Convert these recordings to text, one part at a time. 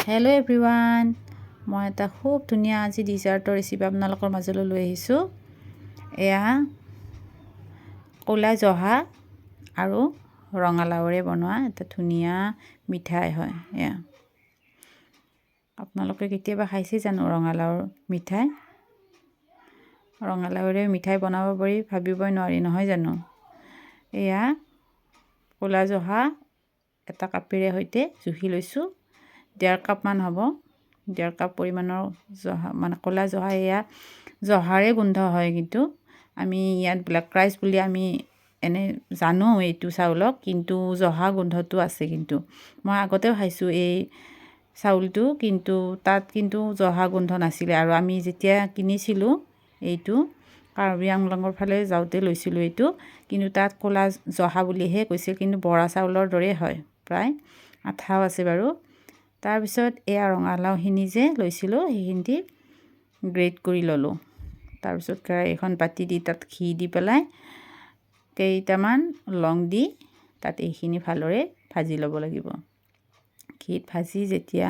Hello' everyone, মই এটা খুব ধুনীয়া আজি ডিজাৰ্টৰ ৰেচিপি আপোনালোকৰ মাজলৈ লৈ আহিছোঁ। এয়া ক'লা জহা আৰু ৰঙালাওৰে বনোৱা এটা ধুনীয়া মিঠাই হয়। এয়া আপোনালোকে কেতিয়াবা খাইছে জানো ৰঙালাওৰ মিঠাই? ৰঙালাওৰে মিঠাই বনাব পাৰি ভাবিবই নোৱাৰি নহয় জানো। এয়া ক'লা জহা এটা কাপেৰে সৈতে জুখি লৈছোঁ। 1.5 কাপমান হ'ব। 1.5 কাপ পৰিমাণৰ জহা মানে ক'লা জহা। এয়া জহাৰে গোন্ধ হয়, কিন্তু আমি ইয়াত ব্লেক ৰাইচ বুলি আমি এনে জানো এইটো চাউলক, কিন্তু জহা গোন্ধটো আছে। কিন্তু মই আগতেও খাইছোঁ এই চাউলটো, কিন্তু তাত কিন্তু জহা গোন্ধ নাছিলে। আৰু আমি যেতিয়া কিনিছিলোঁ এইটো কাৰ্বি আংলঙৰ ফালে যাওঁতে লৈছিলোঁ এইটো, কিন্তু তাত ক'লা জহা বুলিহে কৈছিল, কিন্তু বৰা চাউলৰ দৰেই হয়, প্ৰায় আঠাও আছে বাৰু। তাৰপিছত এয়া ৰঙালাওখিনি যে লৈছিলোঁ সেইখিনি গ্ৰেট কৰি ল'লোঁ। তাৰপিছত কেৰাহীখন পাতি দি তাত ঘি দি পেলাই কেইটামান লং দি তাত এইখিনি ভালদৰে ভাজি ল'ব লাগিব। ঘিত ভাজি যেতিয়া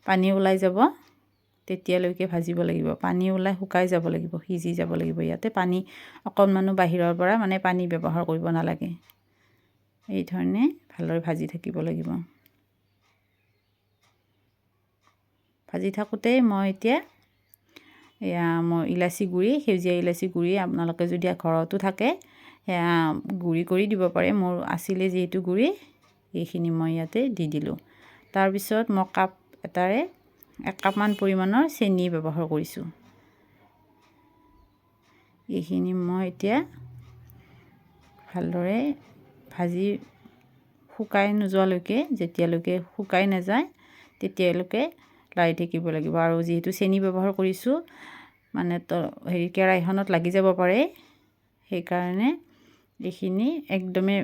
পানী ওলাই যাব তেতিয়ালৈকে ভাজিব লাগিব। পানী ওলাই শুকাই যাব লাগিব, সিজি যাব লাগিব। ইয়াতে পানী অকণমানো বাহিৰৰ পৰা মানে পানী ব্যৱহাৰ কৰিব নালাগে। এই ধৰণে ভালদৰে ভাজি থাকিব লাগিব। ভাজি থাকোঁতেই মই এতিয়া মই ইলাচি গুড়ি, সেউজীয়া ইলাচি গুড়ি আপোনালোকে যদি ঘৰতো থাকে সেয়া গুড়ি কৰি দিব পাৰে। মোৰ আছিলে যিহেতু গুড়ি, এইখিনি মই ইয়াতে দি দিলোঁ। তাৰপিছত মই কাপ এটাৰে 1 কাপমান পৰিমাণৰ চেনি ব্যৱহাৰ কৰিছোঁ। এইখিনি মই এতিয়া ভালদৰে ভাজি শুকাই নোযোৱালৈকে, যেতিয়ালৈকে শুকাই নাযায় তেতিয়ালৈকে লাৰি থাকিব লাগিব। আৰু যিহেতু চেনি ব্যৱহাৰ কৰিছোঁ মানে কেৰাহীখনত লাগি যাব পাৰে, সেইকাৰণে এইখিনি একদমেই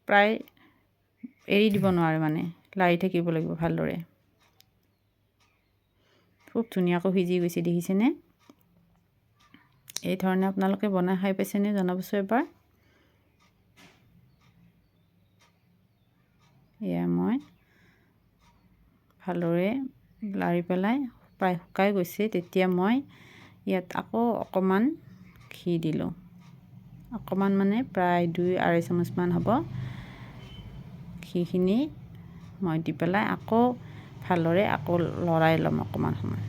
প্ৰায় এৰি দিব নোৱাৰে, মানে লাৰি থাকিব লাগিব ভালদৰে। খুব ধুনীয়াকৈ সিজি গৈছে, দেখিছেনে? এই ধৰণে আপোনালোকে বনাই খাই পাইছেনে জনাবচোন এবাৰ। এয়া মই ভালদৰে লাৰি পেলাই প্ৰায় শুকাই গৈছে, তেতিয়া মই ইয়াত আকৌ অকণমান ঘি দিলোঁ। অকণমান মানে প্ৰায় 2-2.5 চামুচমান হ'ব। ঘিখিনি মই দি পেলাই আকৌ ভালদৰে আকৌ লৰাই ল'ম অকণমান সময়।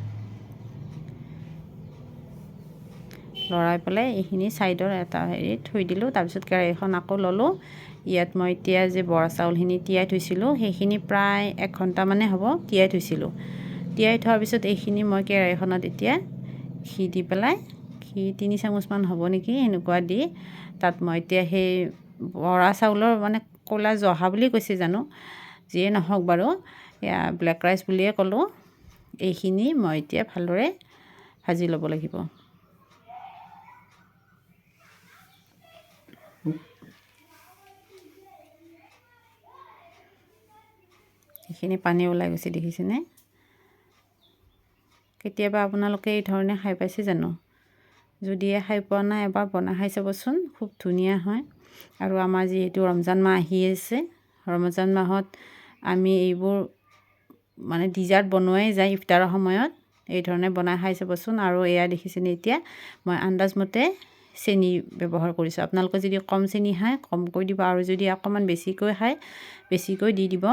লৰাই পেলাই এইখিনি ছাইডৰ এটা হেৰিত থৈ দিলোঁ। তাৰপিছত কেৰাহীখন আকৌ ল'লোঁ। ইয়াত মই এতিয়া যে বৰা চাউলখিনি তিয়াই থৈছিলোঁ সেইখিনি প্ৰায় 1 ঘণ্টামানে হ'ব তিয়াই থৈছিলোঁ। তিয়াই থোৱাৰ পিছত এইখিনি মই কেৰাহীখনত এতিয়া ঘি দি পেলাই, ঘি 3 চামুচমান হ'ব নেকি, এনেকুৱা দি তাত মই এতিয়া সেই বৰা চাউলৰ মানে ক'লা জহা বুলি কৈছে জানো, যিয়ে নহওক বাৰু, এয়া ব্লেক ৰাইচ বুলিয়ে ক'লোঁ। এইখিনি মই এতিয়া ভালদৰে ভাজি ল'ব লাগিব। এইখিনি পানী ওলাই গৈছে, দেখিছেনে? কেতিয়াবা আপোনালোকে এই ধৰণে খাই পাইছে জানো? যদিহে খাই পোৱা নাই এবাৰ বনাই খাই চাবচোন, খুব ধুনীয়া হয়। আৰু আমাৰ যিহেতু ৰমজান মাহ আহি আছে, ৰমজান মাহত আমি এইবোৰ মানে ডিজাৰ্ট বনোৱাই যায় ইফতাৰৰ সময়ত। এই ধৰণে বনাই খাই চাবচোন। আৰু এয়া দেখিছেনে, এতিয়া মই আন্দাজমতে চেনি ব্যৱহাৰ কৰিছোঁ। আপোনালোকে যদি কম চেনি খায় কমকৈ দিব, আৰু যদি অকণমান বেছিকৈ খায় বেছিকৈ দি দিব,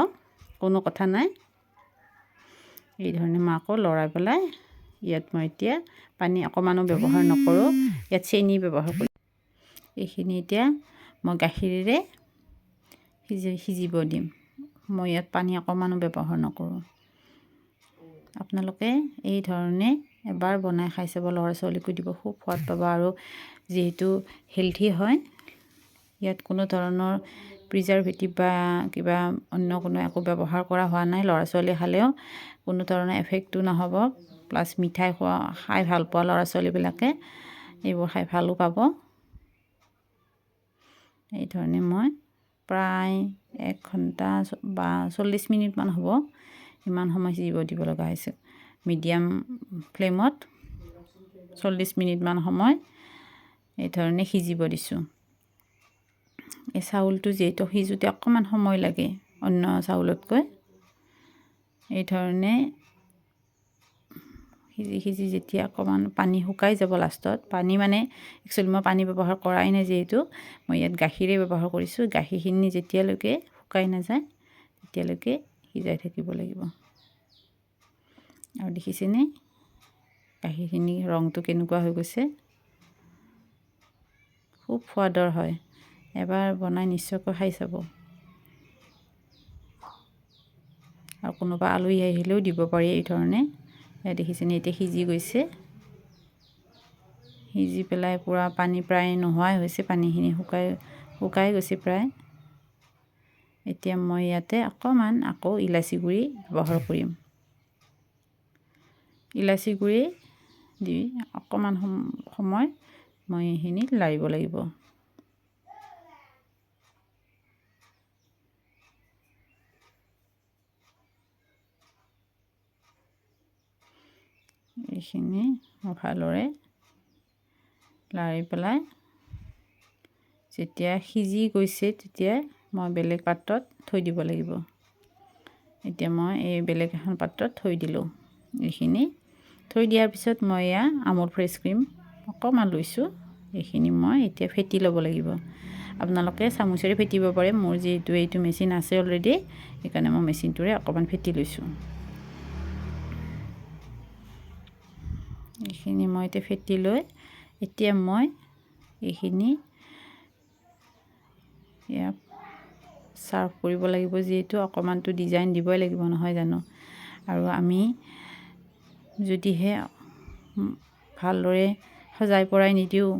কোনো কথা নাই। এই ধৰণে মই আকৌ লৰাই পেলাই ইয়াত মই এতিয়া পানী অকণমানো ব্যৱহাৰ নকৰোঁ, ইয়াত চেনি ব্যৱহাৰ কৰিম। এইখিনি এতিয়া মই গাখীৰেৰে সিজিব দিম। মই ইয়াত পানী অকণমানো ব্যৱহাৰ নকৰোঁ। আপোনালোকে এই ধৰণে এবাৰ বনাই খাই চাব, ল'ৰা ছোৱালীকো দিব, খুব সোৱাদ পাব। আৰু যিহেতু হেল্থি হয়, ইয়াত কোনো ধৰণৰ প্ৰিজাৰভেটিভ বা কিবা অন্য কোনো একো ব্যৱহাৰ কৰা হোৱা নাই। ল'ৰা ছোৱালী খালেও কোনো ধৰণৰ এফেক্টটো নহ'ব। প্লাছ মিঠাই খাই ভাল পোৱা ল'ৰা ছোৱালীবিলাকে এইবোৰ খাই ভালো পাব। এই ধৰণে মই প্ৰায় 1 ঘণ্টা বা 40 মিনিটমান হ'ব ইমান সময় সিজিব দিব লগা হৈছে। মিডিয়াম ফ্লেমত 40 মিনিটমান সময় এই ধৰণে সিজিব দিছোঁ। এই চাউলটো যিহেতু সিজোতে অকণমান সময় লাগে অন্য চাউলতকৈ, এই ধৰণে সিজি যেতিয়া অকণমান পানী শুকাই যাব লাষ্টত, পানী মানে একচুৱেলি মই পানী ব্যৱহাৰ কৰাই নাই, যিহেতু মই ইয়াত গাখীৰে ব্যৱহাৰ কৰিছোঁ। গাখীৰখিনি যেতিয়ালৈকে শুকাই নাযায় তেতিয়ালৈকে সিজাই থাকিব লাগিব। আৰু দেখিছেনে গাখীৰখিনি ৰংটো কেনেকুৱা হৈ গৈছে, খুব সোৱাদৰ হয়। এবাৰ বনাই নিশ্চয়কৈ খাই চাব। আৰু কোনোবা আলহী আহিলেও দিব পাৰি এই ধৰণে। দেখিছেনে এতিয়া সিজি গৈছে, সিজি পেলাই পূৰা পানী প্ৰায় নোহোৱাই হৈছে, পানীখিনি শুকাই গৈছে প্ৰায়। এতিয়া মই ইয়াতে অকণমান আকৌ ইলাচি গুড়ি ব্যৱহাৰ কৰিম। ইলাচি গুড়ি দি অকণমান সময় মই এইখিনি লাৰিব লাগিব। এইখিনি ভালদৰে লাৰি পেলাই যেতিয়া সিজি গৈছে তেতিয়া মই বেলেগ পাত্ৰত থৈ দিব লাগিব। এতিয়া মই এই বেলেগ এখন পাত্ৰত থৈ দিলোঁ। এইখিনি থৈ দিয়াৰ পিছত মই এয়া আমুল ফ্ৰেছ ক্ৰীম অকণমান লৈছোঁ। এইখিনি মই এতিয়া ফেটি ল'ব লাগিব। আপোনালোকে চামুচেৰে ফেটিব পাৰে, মোৰ যিহেতু এইটো মেচিন আছে অলৰেডি, সেইকাৰণে মই মেচিনটোৰে অকণমান ফেটি লৈছোঁ। এইখিনি মই এতিয়া ফেটি লৈ এতিয়া মই এইখিনি এয়া ছাৰ্ভ কৰিব লাগিব, যিহেতু অকণমানটো ডিজাইন দিবই লাগিব নহয় জানো। আৰু আমি যদিহে ভালদৰে সজাই পৰাই নিদিওঁ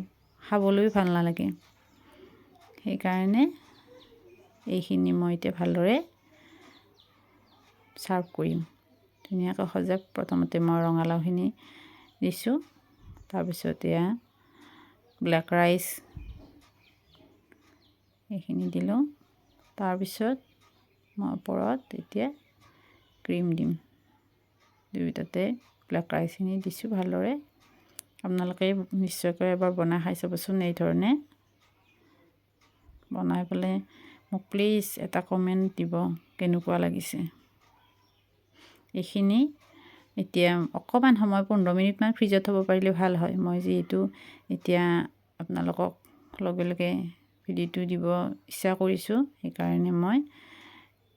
খাবলৈও ভাল নালাগে। সেইকাৰণে এইখিনি মই এতিয়া ভালদৰে ছাৰ্ভ কৰিম। ধুনীয়াকৈ সজাই প্ৰথমতে মই ৰঙালাওখিনি দিছোঁ, তাৰপিছত এয়া ব্লেক ৰাইচ এইখিনি দিলোঁ, তাৰপিছত মই ওপৰত এতিয়া ক্ৰীম দিম। দুয়োটাতে ব্লেক ৰাইচখিনি দিছোঁ ভালদৰে। আপোনালোকে নিশ্চয়কৈ এবাৰ বনাই খাই চাবচোন এই ধৰণে। বনাই পেলাই মোক প্লিজ এটা কমেণ্ট দিব কেনেকুৱা লাগিছে। এইখিনি এতিয়া অকণমান সময় 15 মিনিটমান ফ্ৰিজত থ'ব পাৰিলে ভাল হয়। মই যিহেতু এতিয়া আপোনালোকক লগে লগে ভিডিঅ'টো দিব ইচ্ছা কৰিছোঁ, সেইকাৰণে মই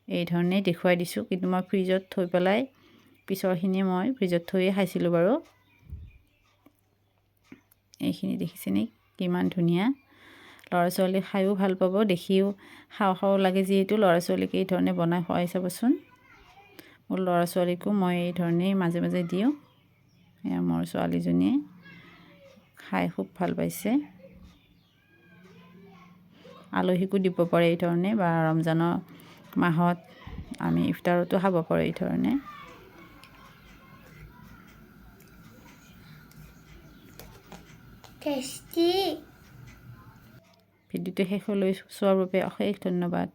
এই ধৰণেই দেখুৱাই দিছোঁ। কিন্তু মই ফ্ৰিজত থৈ পেলাই পিছৰখিনি মই ফ্ৰিজত থৈয়ে খাইছিলোঁ বাৰু। এইখিনি দেখিছেনে কিমান ধুনীয়া। ল'ৰা ছোৱালী খায়ো ভাল পাব, দেখিও খাওঁ খাওঁ লাগে, যিহেতু ল'ৰা ছোৱালীক এই ধৰণে বনাই খুৱাই চাবচোন। মোৰ ল'ৰা ছোৱালীকো মই এই ধৰণেই মাজে মাজে দিওঁ। এয়া মোৰ ছোৱালীজনীয়ে খাই খুব ভাল পাইছে। আলহীকো দিব পাৰে এই ধৰণে, বা ৰমজানৰ মাহত আমি ইফতাৰতো খাব পাৰোঁ এই ধৰণে। টেষ্টি। ভিডিঅ'টো শেষলৈ চোৱাৰ বাবে অশেষ ধন্যবাদ।